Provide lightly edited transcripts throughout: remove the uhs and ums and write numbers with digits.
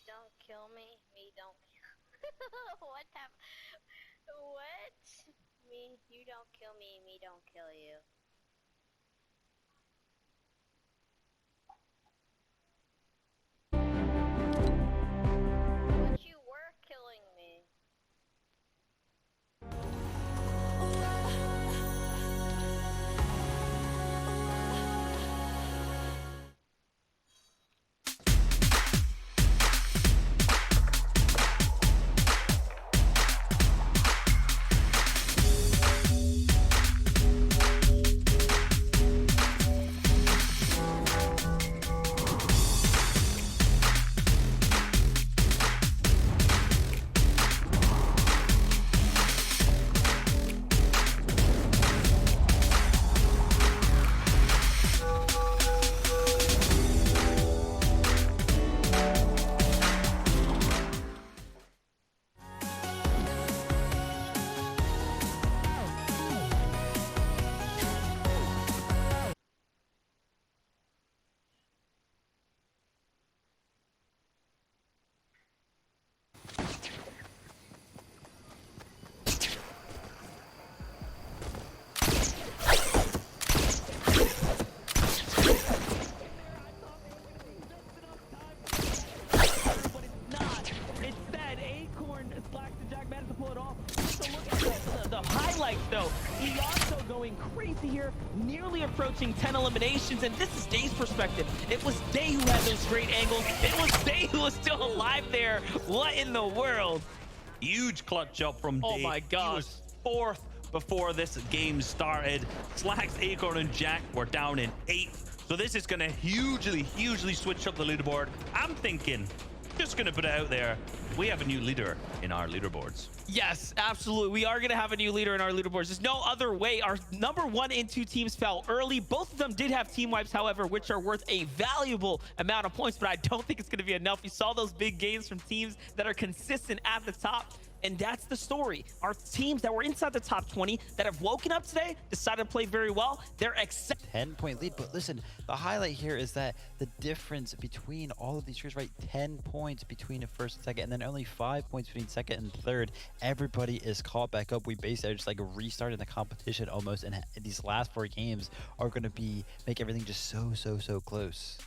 don't kill me, me don't what have what? Me you don't kill me, me don't kill you. But you were killing me. Highlights though, Ianto going crazy here, nearly approaching 10 eliminations, and this is Day's perspective. It was Day who had those great angles. It was Day who was still alive there. What in the world? Huge clutch up from Day. Oh my gosh. He was fourth before this game started. Slax, Acorn, and Jack were down in 8th. So this is going to hugely switch up the leaderboard. I'm thinking, just going to put it out there, we have a new leader in our leaderboards. Yes, absolutely. We are going to have a new leader in our leaderboards. There's no other way. Our number 1 and 2 teams fell early. Both of them did have team wipes, however, which are worth a valuable amount of points, but I don't think it's going to be enough. You saw those big gains from teams that are consistent at the top. And that's the story. Our teams that were inside the top 20 that have woken up today, decided to play very well. They're 10-point lead. But listen, the highlight here is that the difference between all of these tiers, right? 10 points between first and second, and then only 5 points between second and third. Everybody is caught back up. We basically just like restarting the competition almost, and these last 4 games are going to make everything just so close.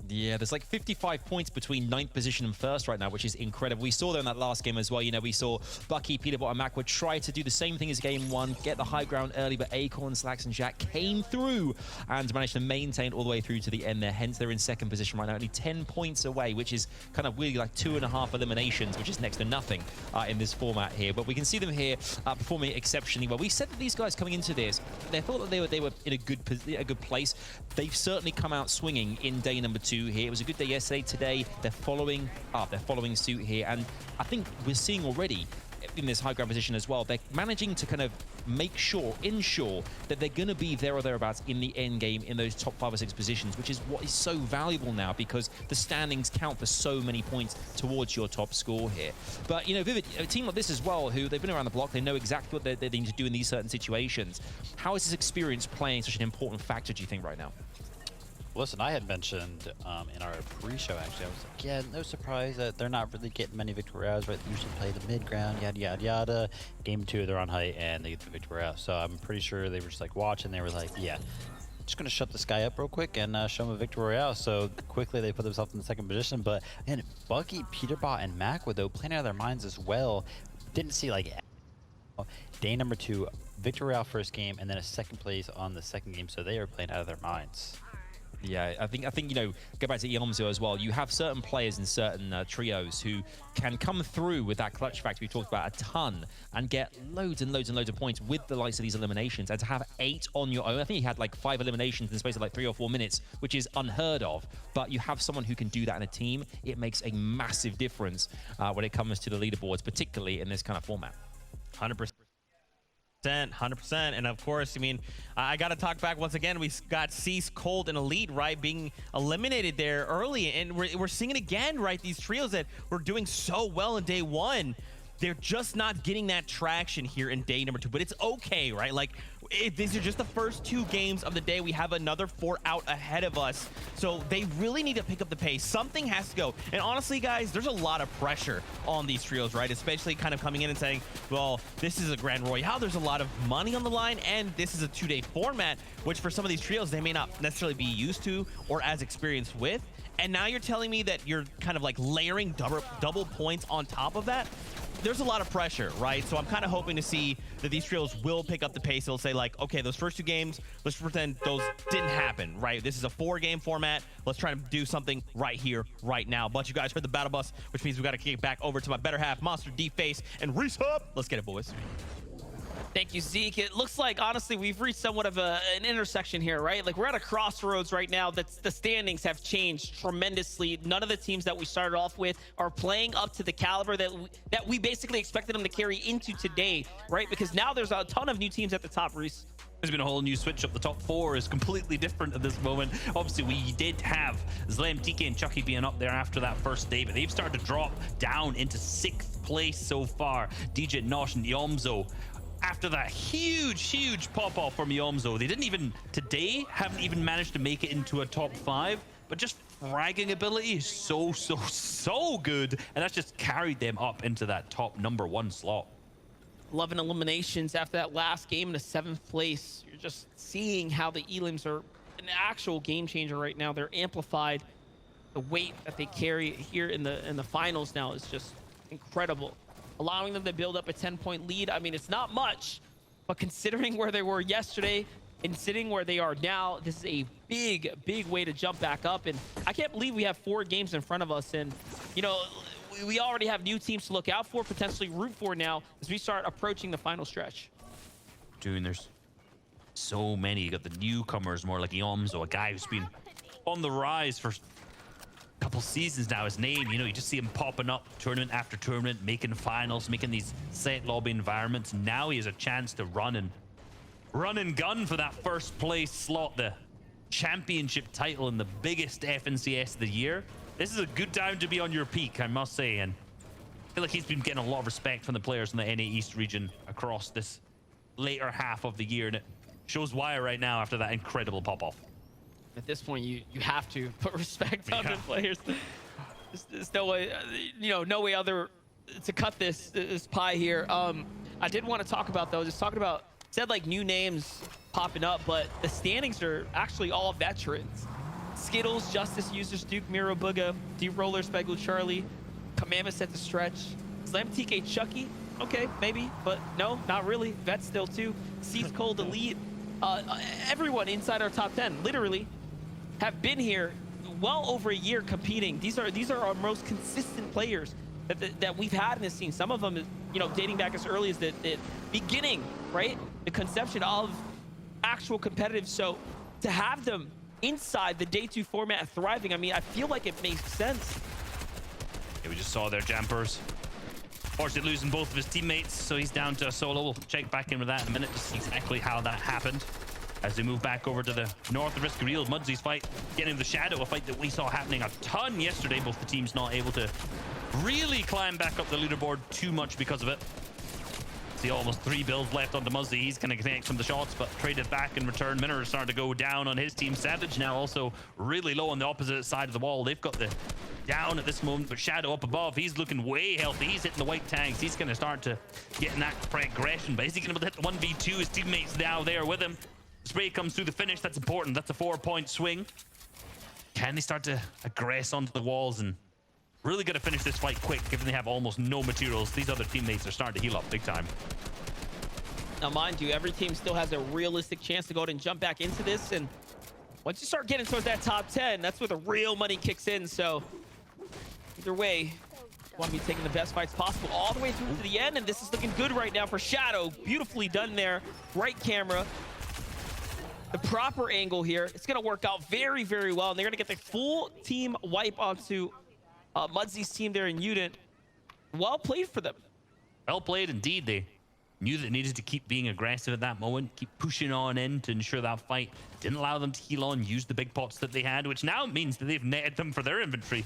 Yeah, there's like 55 points between 9th position and 1st right now, which is incredible. We saw that in that last game as well. You know, we saw Bucky, Peterbot, and Macwood try to do the same thing as game 1, get the high ground early, but Acorn, Slax, and Jack came through and managed to maintain all the way through to the end there. Hence, they're in 2nd position right now, only 10 points away, which is kind of really like 2.5 eliminations, which is next to nothing in this format here. But we can see them here performing exceptionally well. We said that these guys coming into this, they thought that they were in a good place. They've certainly come out swinging in day number 2 here. It was a good day yesterday. Today, they're following up. They're following suit here. And I think we're seeing already in this high ground position as well, they're managing to kind of ensure that they're going to be there or thereabouts in the end game in those top 5 or 6 positions, which is what is so valuable now because the standings count for so many points towards your top score here. But, you know, Vivid, a team like this as well, who they've been around the block, they know exactly what they need to do in these certain situations. How is this experience playing such an important factor, do you think, right now? Listen, I had mentioned in our pre-show, actually, I was like, yeah, no surprise that they're not really getting many victory rounds, right? They usually play the mid-ground, yada. Game 2, they're on height, and they get the victory round. So I'm pretty sure they were just like watching, they were like, yeah, just going to shut this guy up real quick and show him a victory royale. So quickly they put themselves in the 2nd position. But, man, Bucky, Peterbot, and Macwood, though, playing out of their minds as well. Didn't see, like, day number 2, victory royale first game, and then a 2nd place on the 2nd game. So they are playing out of their minds. Yeah, I think you know, go back to Iomzo as well. You have certain players in certain trios who can come through with that clutch factor we talked about a ton and get loads and loads of points with the likes of these eliminations. And to have 8 on your own, I think he had like 5 eliminations in the space of like 3 or 4 minutes, which is unheard of. But you have someone who can do that in a team. It makes a massive difference when it comes to the leaderboards, particularly in this kind of format. 100%. 100%. And of course, I mean, I got to talk back once again. We got Cease, Cold, and Elite, right, being eliminated there early. And we're seeing it again, right? These trios that were doing so well in day 1. They're just not getting that traction here in day number 2. But it's okay, right? Like, These are just the first 2 games of the day. We have another 4 out ahead of us. So they really need to pick up the pace. Something has to go. And honestly, guys, there's a lot of pressure on these trios, right? Especially kind of coming in and saying, well, this is a Grand Royale. There's a lot of money on the line, and this is a 2-day format, which for some of these trios, they may not necessarily be used to or as experienced with. And now you're telling me that you're kind of like layering double points on top of that? There's a lot of pressure, right? So I'm kind of hoping to see that these trios will pick up the pace. They'll say like, okay, those first 2 games, let's pretend those didn't happen, right? This is a 4-game format. Let's try to do something right here, right now. But you guys heard the battle bus, which means we got to kick it back over to my better half, Monster D Face and Reese Hub. Let's get it, boys. Thank you, Zeke. It looks like, honestly, we've reached somewhat of an intersection here, right? Like, we're at a crossroads right now. The standings have changed tremendously. None of the teams that we started off with are playing up to the caliber that we basically expected them to carry into today, right? Because now there's a ton of new teams at the top, Reese. There's been a whole new switch up. The top 4 is completely different at this moment. Obviously, we did have Zlem, TK, and Chucky being up there after that first day, but they've started to drop down into 6th place so far. DJ, Nosh, and Yomzo. After that huge pop-off from Yomzo, they haven't even managed to make it into a top 5, but just fragging ability is so good, and that's just carried them up into that top number 1 slot. 11 eliminations after that last game in the 7th place. You're just seeing how the Elims are an actual game changer right now. They're amplified. The weight that they carry here in the finals now is just incredible. Allowing them to build up a 10-point lead. I mean, it's not much, but considering where they were yesterday and sitting where they are now, this is a big way to jump back up. And I can't believe we have 4 games in front of us. And, you know, we already have new teams to look out for, potentially root for now as we start approaching the final stretch. Dude, there's so many. You got the newcomers, more like Yomzo, a guy who's been on the rise for couple seasons now. His name, you know, you just see him popping up tournament after tournament, making finals, making these set lobby environments. Now he has a chance to run and gun for that first place slot, the championship title in the biggest FNCS of the year. This is a good time to be on your peak, I must say, and I feel like he's been getting a lot of respect from the players in the NA East region across this later half of the year, and it shows why right now after that incredible pop-off. At this point, you have to put respect on the players. There's no way, you know, no way other to cut this pie here. I did want to talk about, though, just talking about, said like new names popping up, but the standings are actually all veterans. Skittles, Justice Users, Duke, Miro, Booga, D-Roller, Speggle, Charlie, Commandment set to stretch, Slam, TK, Chucky. Okay, maybe, but no, not really. Vet still too. Seas Cold, Elite. Everyone inside our top 10, literally, have been here well over a year competing. These are our most consistent players that we've had in this scene. Some of them, you know, dating back as early as the beginning, right? The conception of actual competitive. So to have them inside the day 2 format thriving, I mean, I feel like it makes sense. Yeah, we just saw their jumpers. Fortunately losing both of his teammates, so he's down to a solo. We'll check back in with that in a minute to see exactly how that happened. As they move back over to the north of Risk Real, Mudsy's fight, getting the Shadow, a fight that we saw happening a ton yesterday. Both the teams not able to really climb back up the leaderboard too much because of it. See almost 3 builds left onto Mudsy. He's going to connect some of the shots, but traded back in return. Minor starting to go down on his team. Savage now also really low on the opposite side of the wall. They've got the down at this moment, but Shadow up above. He's looking way healthy. He's hitting the white tags. He's going to start to get in that progression, but is he going to be able to hit the 1v2? His teammates now there with him. Spray comes through the finish. That's important. That's a 4-point swing. Can they start to aggress onto the walls and really got to finish this fight quick, given they have almost no materials? These other teammates are starting to heal up big time. Now, mind you, every team still has a realistic chance to go ahead and jump back into this. And once you start getting towards that top 10, that's where the real money kicks in. So either way, want to be taking the best fights possible all the way through to the end. And this is looking good right now for Shadow. Beautifully done there. Right camera. The proper angle here. It's going to work out very, very well. And they're going to get the full team wipe onto Mudsy's team there in Udent. Well played for them. Well played indeed. They knew that they needed to keep being aggressive at that moment, keep pushing on in to ensure that fight didn't allow them to heal on, use the big pots that they had, which now means that they've netted them for their inventory.